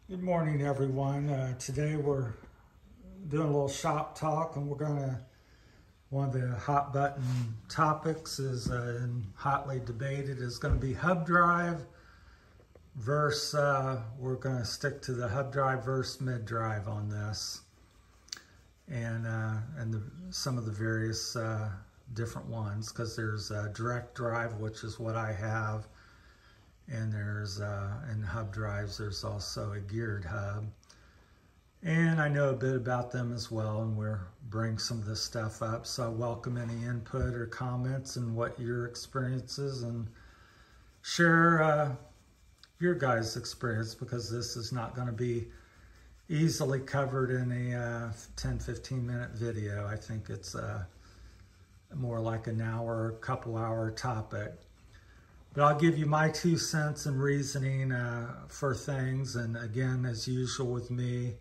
Good morning, everyone. Today we're doing a little shop talk, and one of the hot button topics is and hotly debated is going to be hub drive versus, we're going to stick to the hub drive versus mid drive on this, and some of the various different ones, because there's direct drive, which is what I have. And there's, in hub drives, there's also a geared hub. And I know a bit about them as well, and we'll bring some of this stuff up. So I welcome any input or comments and what your experiences, and share your guys' experience, because this is not going to be easily covered in a 10-15 minute video. I think it's more like an hour, couple hour topic. But I'll give you my 2 cents and reasoning for things. And again, as usual with me,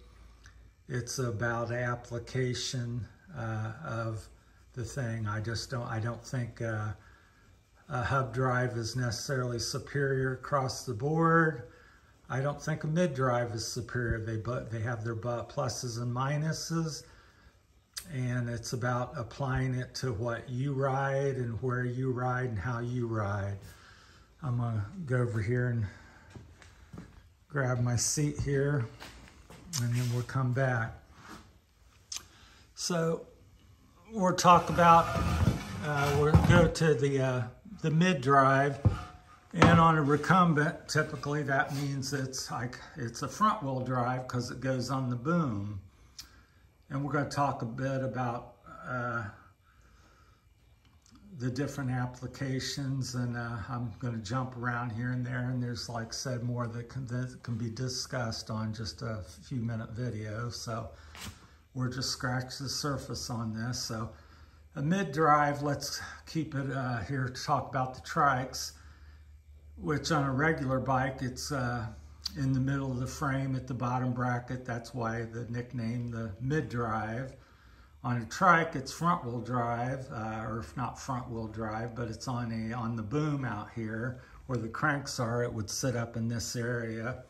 it's about application of the thing. I don't think a hub drive is necessarily superior across the board. I don't think a mid drive is superior. They have their pluses and minuses. And it's about applying it to what you ride and where you ride and how you ride. I'm gonna go over here and grab my seat here, and then we'll come back. So we'll talk about, we'll go to the mid drive, and on a recumbent, typically that means it's a front wheel drive because it goes on the boom. And we're going to talk a bit about the different applications, and I'm going to jump around here and there, and there's, like I said, more that can be discussed on just a few minute video. So we're just scratching the surface on this. So a mid drive, let's keep it here to talk about the trikes, which on a regular bike, it's in the middle of the frame at the bottom bracket. That's why the nickname, the mid drive. On a trike, it's front wheel drive, or if not front wheel drive, but it's on the boom out here where the cranks are. It would sit up in this area.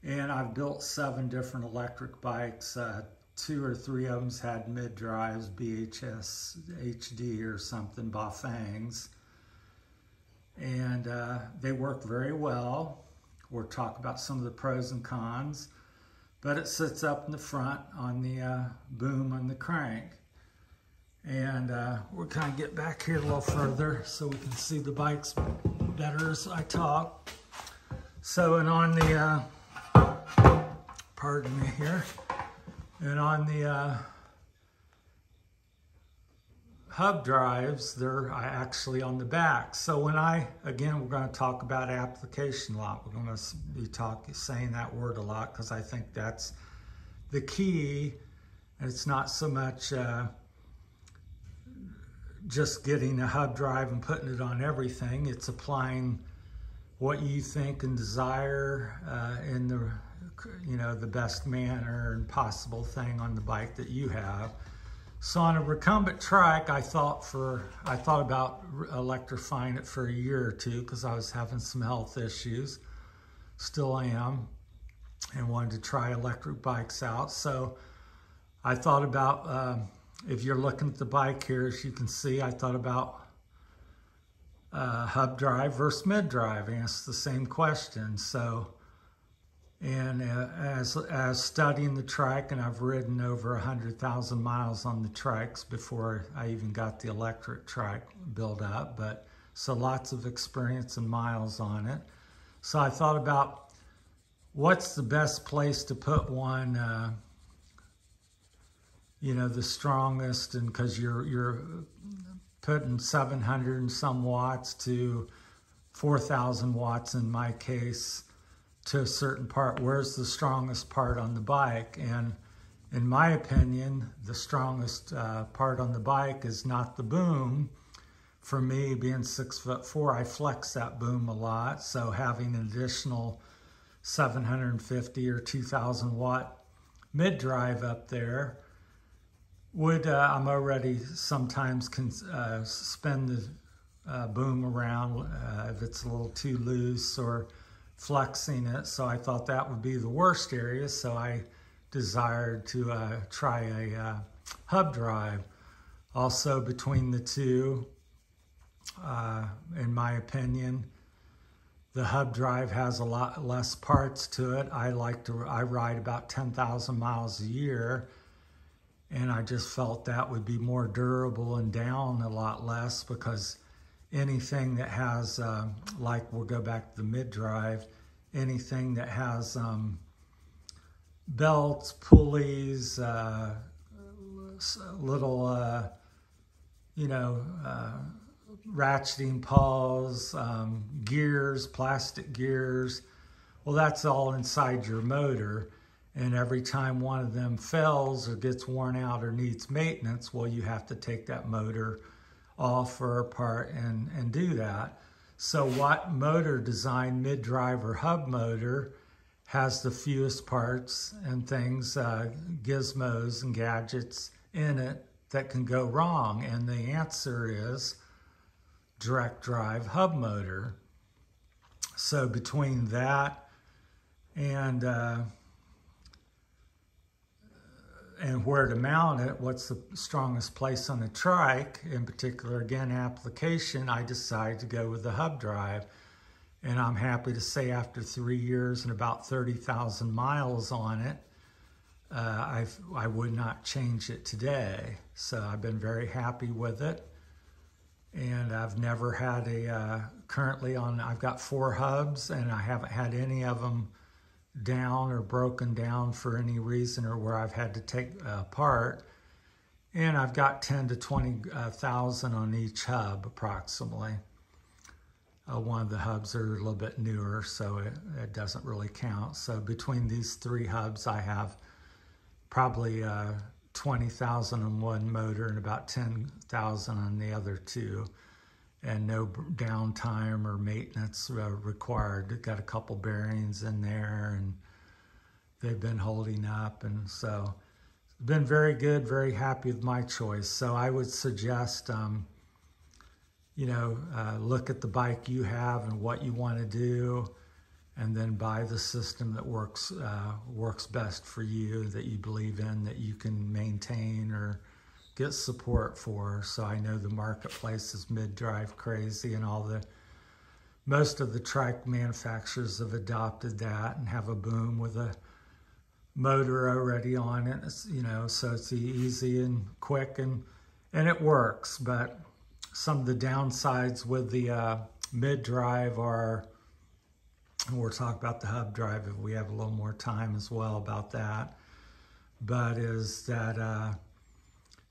And I've built 7 different electric bikes. 2 or 3 of them had mid drives, BHS HD or something, Bafangs. And they work very well. We'll talk about some of the pros and cons. But it sits up in the front on the boom on the crank. And we'll kind of get back here a little further so we can see the bikes better as I talk. So, and on the, pardon me here, and on the hub drives, they're actually on the back. So when again, we're going to talk about application a lot. We're going to be saying that word a lot, because I think that's the key. And it's not so much just getting a hub drive and putting it on everything. It's applying what you think and desire in the best manner and possible thing on the bike that you have. So on a recumbent trike, I thought about electrifying it for a year or 2, because I was having some health issues, still am, and wanted to try electric bikes out. So I thought about, if you're looking at the bike here, as you can see, I thought about hub drive versus mid drive, and it's the same question. So, and as studying the trike, and I've ridden over 100,000 miles on the trikes before I even got the electric trike built up, but so lots of experience and miles on it. So I thought about what's the best place to put one, the strongest, and because you're putting 700 and some watts to 4,000 watts in my case, to a certain part. Where's the strongest part on the bike? And in my opinion, the strongest part on the bike is not the boom. For me, being 6'4", I flex that boom a lot. So having an additional 750 or 2,000 watt mid drive up there would, I'm already sometimes can spin the boom around if it's a little too loose, or flexing it, so I thought that would be the worst area, so I desired to try a hub drive. Also, between the two, in my opinion, the hub drive has a lot less parts to it. I ride about 10,000 miles a year, and I just felt that would be more durable and down a lot less, because anything that has, like we'll go back to the mid-drive, anything that has belts, pulleys, little, ratcheting paws, gears, plastic gears. Well, that's all inside your motor. And every time one of them fails or gets worn out or needs maintenance, well, you have to take that motor off or apart and do that. So what motor design, mid-drive or hub motor, has the fewest parts and things, gizmos and gadgets in it that can go wrong? And the answer is direct drive hub motor. So between that and where to mount it, what's the strongest place on the trike, in particular, again, application, I decided to go with the hub drive. And I'm happy to say after 3 years and about 30,000 miles on it, I would not change it today. So I've been very happy with it. And I've never had I've got 4 hubs, and I haven't had any of them down or broken down for any reason, or where I've had to take apart. And I've got 10 to 20,000 on each hub approximately. One of the hubs are a little bit newer, so it doesn't really count. So between these 3 hubs, I have probably 20,000 on one motor and about 10,000 on the other 2, and no downtime or maintenance required. Got a couple bearings in there, and they've been holding up, and so been very good, very happy with my choice. So I would suggest, look at the bike you have and what you want to do, and then buy the system that works best for you, that you believe in, that you can maintain or get support for. So I know the marketplace is mid-drive crazy, and most of the trike manufacturers have adopted that and have a boom with a motor already on it. So it's easy and quick, and it works. But some of the downsides with the mid-drive are, and we'll talk about the hub drive if we have a little more time as well about that, but is that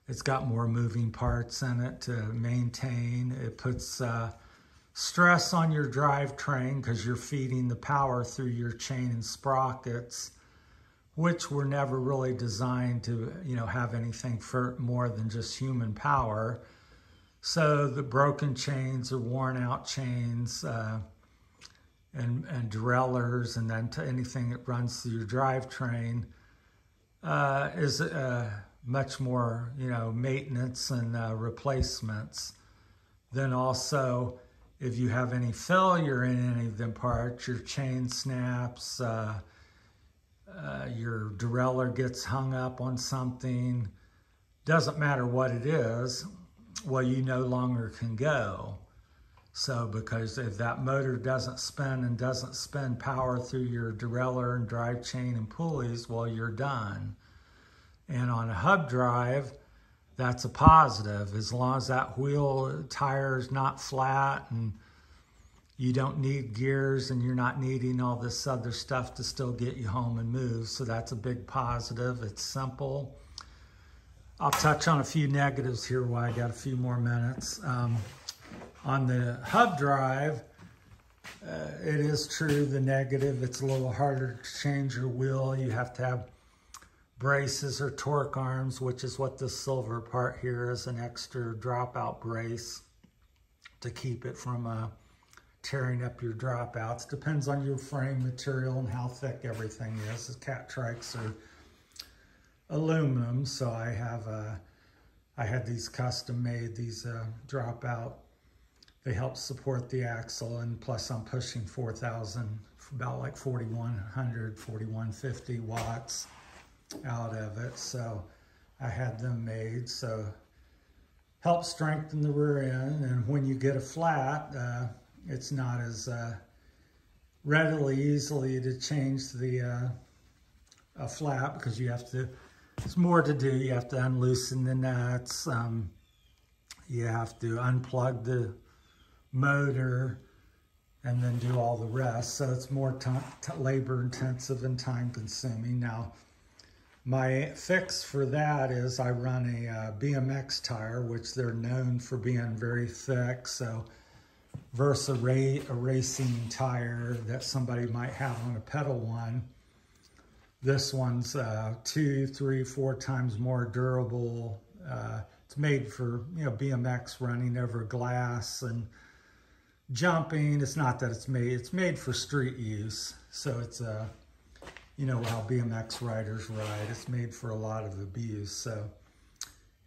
it's got more moving parts in it to maintain. It puts stress on your drivetrain because you're feeding the power through your chain and sprockets, which were never really designed to have anything for more than just human power. So the broken chains or worn out chains, and derailleurs, and then to anything that runs through your drivetrain is much more, maintenance and replacements. Then also, if you have any failure in any of them parts, your chain snaps, your derailleur gets hung up on something, doesn't matter what it is, well, you no longer can go. So because if that motor doesn't spin and doesn't spin power through your derailleur and drive chain and pulleys, well, you're done. And on a hub drive, that's a positive. As long as that wheel tire is not flat and you don't need gears and you're not needing all this other stuff to still get you home and move. So that's a big positive. It's simple. I'll touch on a few negatives here while I got a few more minutes. On the hub drive, it is true, the negative, it's a little harder to change your wheel. You have to have braces or torque arms, which is what this silver part here is, an extra dropout brace to keep it from tearing up your dropouts. Depends on your frame material and how thick everything is. The cat trikes are aluminum, so I had these custom made, these dropout. they help support the axle, and plus I'm pushing 4,000, about like 4,100, 4,150 watts out of it. So I had them made, so help strengthen the rear end. And when you get a flat, it's not as readily easily to change the a flat, because you have to, there's more to do. You have to unloosen the nuts, you have to unplug the motor, and then do all the rest. So it's more labor intensive and time consuming. Now, my fix for that is I run a BMX tire, which they're known for being very thick. So versus a racing tire that somebody might have on a pedal one, this one's 2, 3, 4 times more durable. It's made for, you know, BMX running over glass and jumping. It's not that it's made for street use. So it's you know how BMX riders ride. It's made for a lot of abuse. So,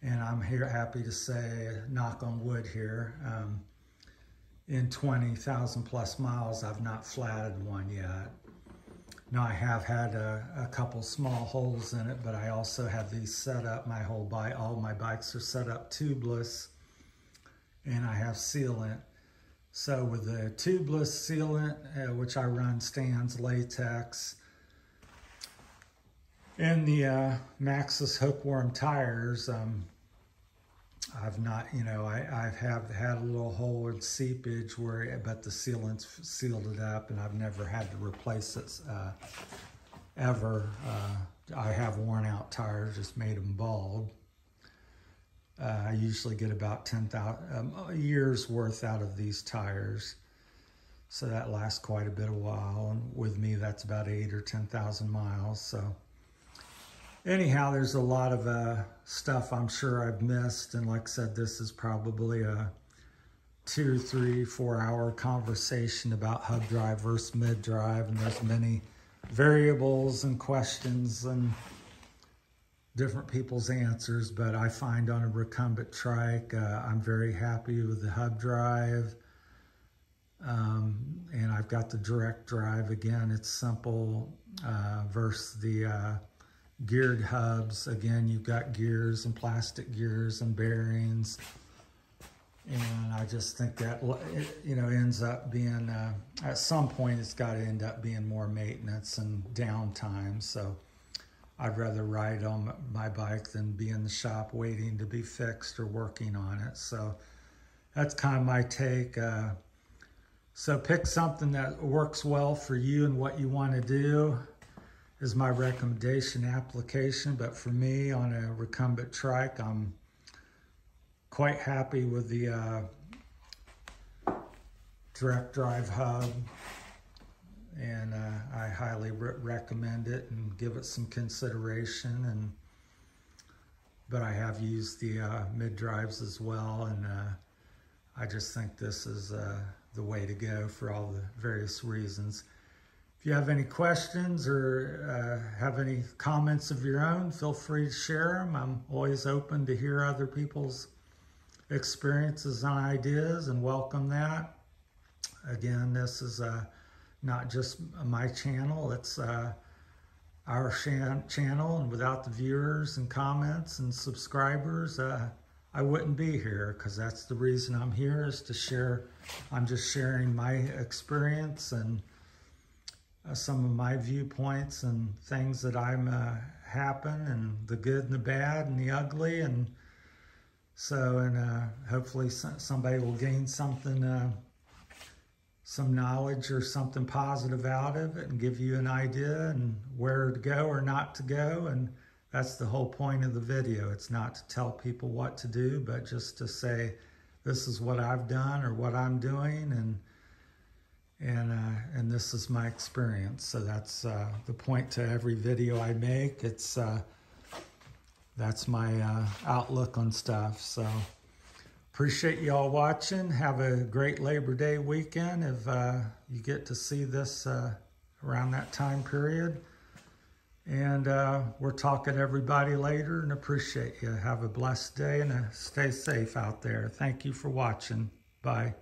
and I'm here happy to say, knock on wood here, in 20,000 plus miles, I've not flatted one yet. Now, I have had a couple small holes in it, but I also have these set up. All my bikes are set up tubeless, and I have sealant. So with the tubeless sealant, which I run Stan's latex, and the Maxxis hookworm tires, I've not, you know, I have had a little hole in seepage but the sealant's sealed it up, and I've never had to replace it ever. I have worn out tires, just made them bald. I usually get about 10,000 a year's worth out of these tires. So that lasts quite a bit of while. And with me, that's about 8,000 or 10,000 miles. So anyhow, there's a lot of stuff I'm sure I've missed. And like I said, this is probably a 2, 3, 4 hour conversation about hub drive versus mid drive. And there's many variables and questions and different people's answers, but I find on a recumbent trike, I'm very happy with the hub drive. And I've got the direct drive. Again, it's simple versus the geared hubs. Again, you've got gears and plastic gears and bearings. And I just think that, you know, ends up being, at some point, it's got to end up being more maintenance and downtime. So I'd rather ride on my bike than be in the shop waiting to be fixed or working on it. So that's kind of my take. So pick something that works well for you and what you want to do is my recommendation application. But for me, on a recumbent trike, I'm quite happy with the direct drive hub. And I highly recommend it and give it some consideration. But I have used the mid drives as well, and I just think this is the way to go for all the various reasons. If you have any questions or have any comments of your own, feel free to share them. I'm always open to hear other people's experiences and ideas, and welcome that. Again, this is not just my channel, it's our channel, and without the viewers and comments and subscribers, I wouldn't be here, because that's the reason I'm here, is to share. I'm just sharing my experience and some of my viewpoints and things that I'm happen, and the good and the bad and the ugly. And so, and hopefully somebody will gain something, some knowledge or something positive out of it, and give you an idea and where to go or not to go. And that's the whole point of the video. It's not to tell people what to do, but just to say, this is what I've done or what I'm doing, and this is my experience. So that's the point to every video I make. It's that's my outlook on stuff. So appreciate you all watching. Have a great Labor Day weekend if you get to see this around that time period. And we'll talk to everybody later, and appreciate you. Have a blessed day, and stay safe out there. Thank you for watching. Bye.